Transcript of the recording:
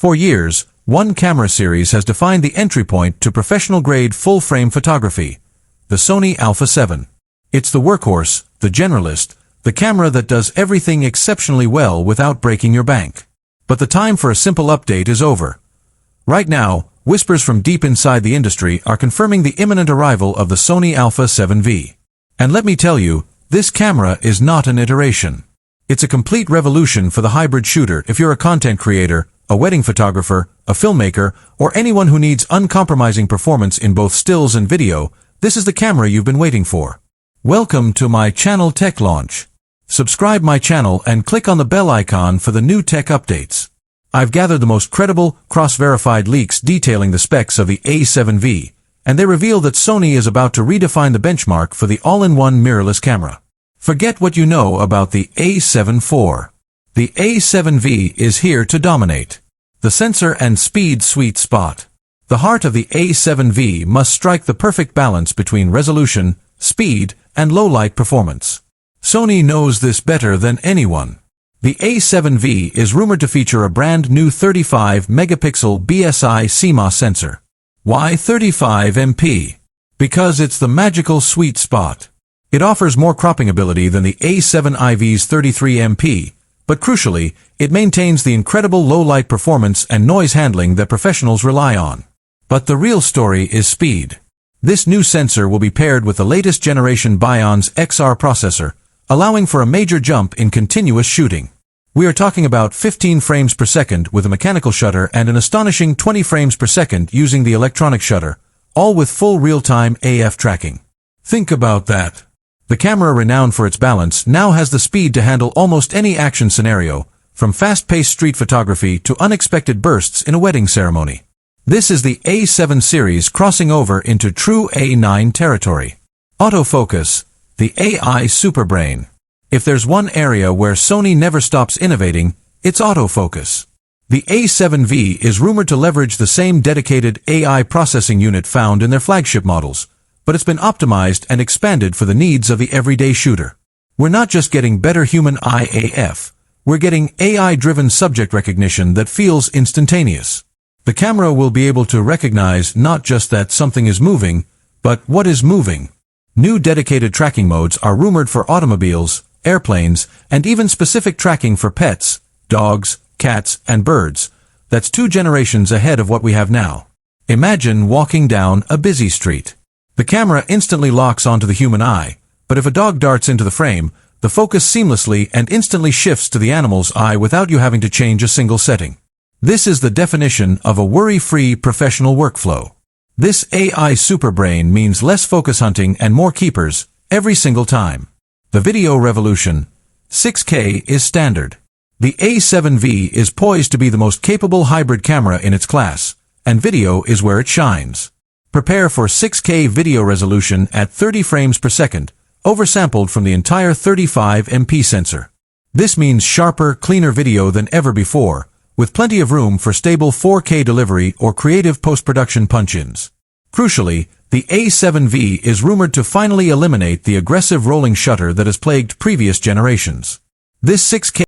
For years, one camera series has defined the entry point to professional-grade full-frame photography, the Sony Alpha 7. It's the workhorse, the generalist, the camera that does everything exceptionally well without breaking your bank. But the time for a simple update is over. Right now, whispers from deep inside the industry are confirming the imminent arrival of the Sony Alpha 7 V. And let me tell you, this camera is not an iteration. It's a complete revolution for the hybrid shooter if you're a content creator, a wedding photographer, a filmmaker, or anyone who needs uncompromising performance in both stills and video. This is the camera you've been waiting for. Welcome to my channel Tech Launch. Subscribe my channel and click on the bell icon for the new tech updates. I've gathered the most credible, cross-verified leaks detailing the specs of the A7 V, and they reveal that Sony is about to redefine the benchmark for the all-in-one mirrorless camera. Forget what you know about the A7 IV. The A7 V is here to dominate. The sensor and speed sweet spot. The heart of the A7 V must strike the perfect balance between resolution, speed, and low-light performance. Sony knows this better than anyone. The A7 V is rumored to feature a brand new 35-megapixel BSI CMOS sensor. Why 35MP? Because it's the magical sweet spot. It offers more cropping ability than the A7 IV's 33MP, but crucially, it maintains the incredible low-light performance and noise handling that professionals rely on. But the real story is speed. This new sensor will be paired with the latest generation Bion's XR processor, allowing for a major jump in continuous shooting. We are talking about 15 frames per second with a mechanical shutter and an astonishing 20 frames per second using the electronic shutter, all with full real-time AF tracking. Think about that. The camera, renowned for its balance, now has the speed to handle almost any action scenario, from fast-paced street photography to unexpected bursts in a wedding ceremony. This is the A7 series crossing over into true A9 territory. Autofocus, the AI superbrain. If there's one area where Sony never stops innovating, it's autofocus. The A7 V is rumored to leverage the same dedicated AI processing unit found in their flagship models, but it's been optimized and expanded for the needs of the everyday shooter. We're not just getting better human eye AF, we're getting AI-driven subject recognition that feels instantaneous. The camera will be able to recognize not just that something is moving, but what is moving. New dedicated tracking modes are rumored for automobiles, airplanes, and even specific tracking for pets, dogs, cats, and birds. That's 2 generations ahead of what we have now. Imagine walking down a busy street. The camera instantly locks onto the human eye, but if a dog darts into the frame, the focus seamlessly and instantly shifts to the animal's eye without you having to change a single setting. This is the definition of a worry-free professional workflow. This AI superbrain means less focus hunting and more keepers, every single time. The video revolution. 6K is standard. The A7 V is poised to be the most capable hybrid camera in its class, and video is where it shines. Prepare for 6K video resolution at 30 frames per second, oversampled from the entire 35MP sensor. This means sharper, cleaner video than ever before, with plenty of room for stable 4K delivery or creative post-production punch-ins. Crucially, the A7 V is rumored to finally eliminate the aggressive rolling shutter that has plagued previous generations. This 6K